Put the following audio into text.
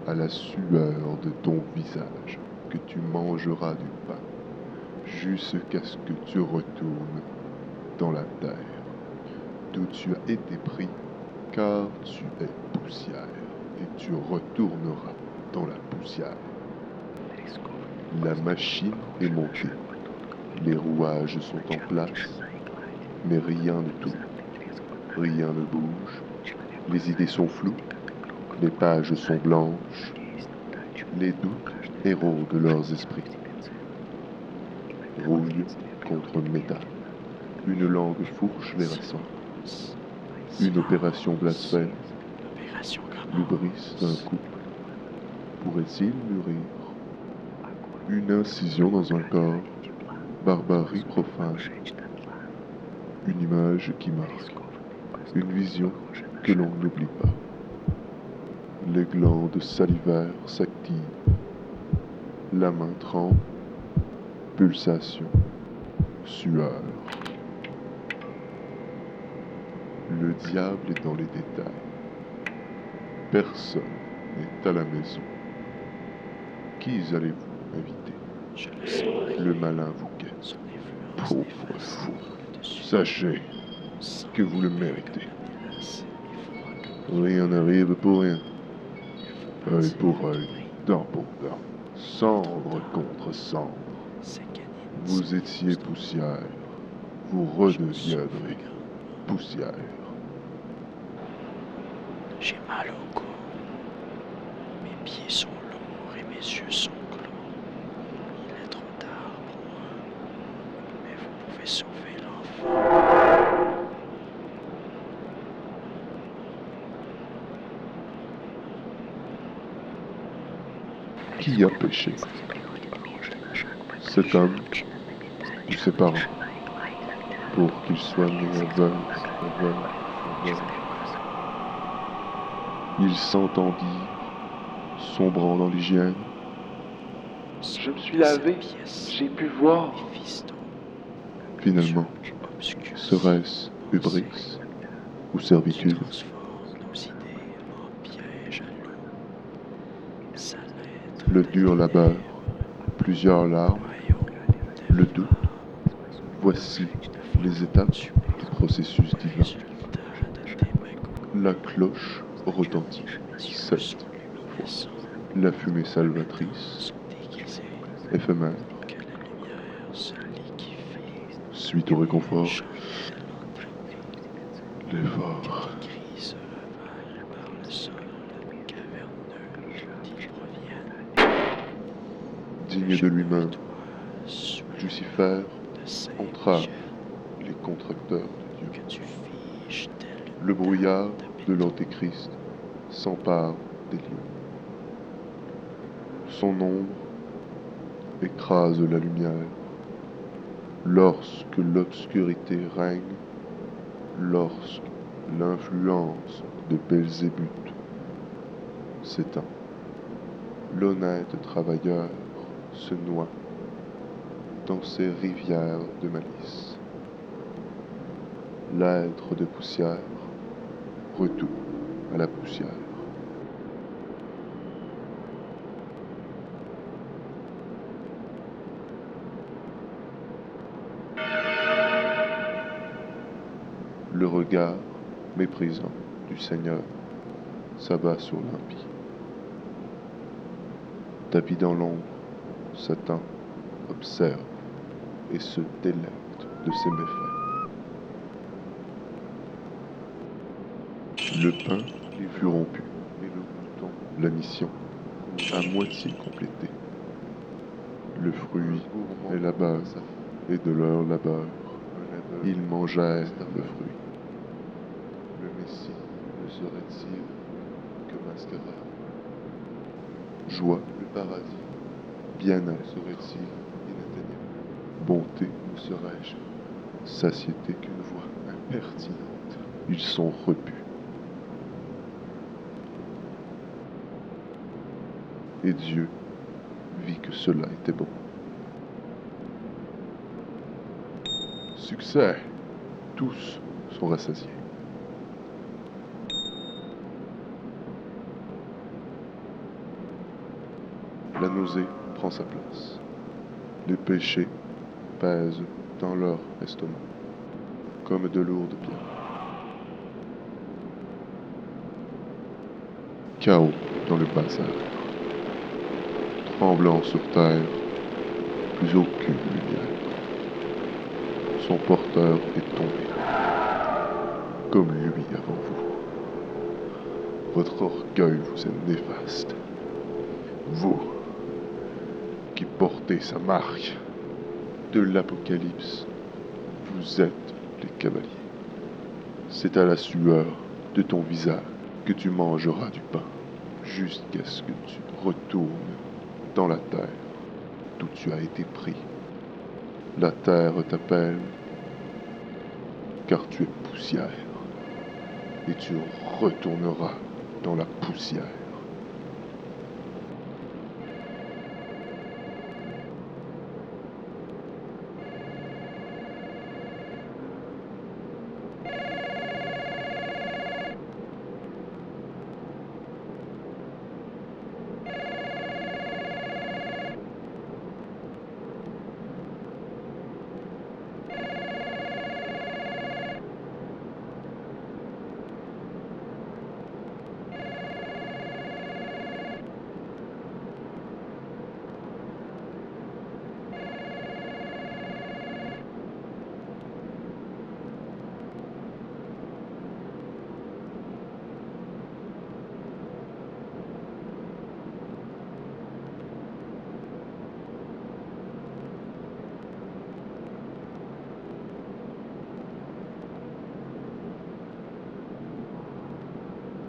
à la sueur de ton visage que tu mangeras du pain, jusqu'à ce que tu retournes dans la terre, d'où tu as été pris, car tu es poussière, et tu retourneras dans la poussière. La machine est montée, les rouages sont en place, mais rien ne tourne, rien ne bouge, les idées sont floues, les pages sont blanches, les doutes érodent leurs esprits. Rouille contre métal, une langue fourche les ressent, une opération blasphème, le brise d'un couple, pourrait-il mûrir? Une incision dans un corps, barbarie profane, une image qui marque, une vision que l'on n'oublie pas. Les glandes salivaires s'activent, la main tremble, pulsation, sueur. Le diable est dans les détails. Personne n'est à la maison. Qui allez-vous inviter? Le malin vous guette. Pauvre fou, sachez que vous le méritez. Rien n'arrive pour rien. Œil pour œil, dent pour dent, cendre contre cendre. Vous étiez poussière, vous redeviendrez poussière. J'ai mal au cou. Mes pieds sont lourds et mes yeux sont clos. Il est trop tard pour moi, mais vous pouvez sauver l'enfant. Qui a péché? Cet homme ou ses parents, pour qu'il soit né aveugle. Il s'entendit, sombrant dans l'hygiène. Je me suis lavé, j'ai pu voir. Finalement, serait-ce hubris ou servitude? Le dur labeur, plusieurs larmes, le doute. Voici les étapes du processus divin. La cloche retentit 7 fois. La fumée salvatrice, éphémère, suite au réconfort, l'effort. Digne de lui-même, Lucifer entrave les contracteurs de Dieu. Le brouillard de l'Antéchrist s'empare des lieux. Son ombre écrase la lumière. Lorsque l'obscurité règne, lorsque l'influence de Belzébuth s'éteint, l'honnête travailleur se noie dans ces rivières de malice. L'être de poussière retourne à la poussière. Le regard méprisant du Seigneur s'abat sur l'impie. Tapis dans l'ombre, Satan observe et se délecte de ses méfaits. Le pain fut rompu et le bouton, la mission, à moitié complétée. Le fruit est la base et de leur labeur, ils mangèrent le fruit. Le Messie ne serait-il que mascarade? Joie, le paradis, bien-être serait-il inatteignable? Bonté, où serais-je? Satiété, qu'une voix impertinente. Ils sont repus. Et Dieu vit que cela était bon. Succès! Tous sont rassasiés. La nausée prend sa place. Les péchés pèsent dans leur estomac, comme de lourdes pierres. Chaos dans le bazar. Tremblant sur terre, plus aucune lumière. Son porteur est tombé, comme lui avant vous. Votre orgueil vous est néfaste. Vous, qui portez sa marque de l'Apocalypse, vous êtes les cavaliers. C'est à la sueur de ton visage que tu mangeras du pain, jusqu'à ce que tu retournes dans la terre d'où tu as été pris. La terre t'appelle, car tu es poussière, et tu retourneras dans la poussière.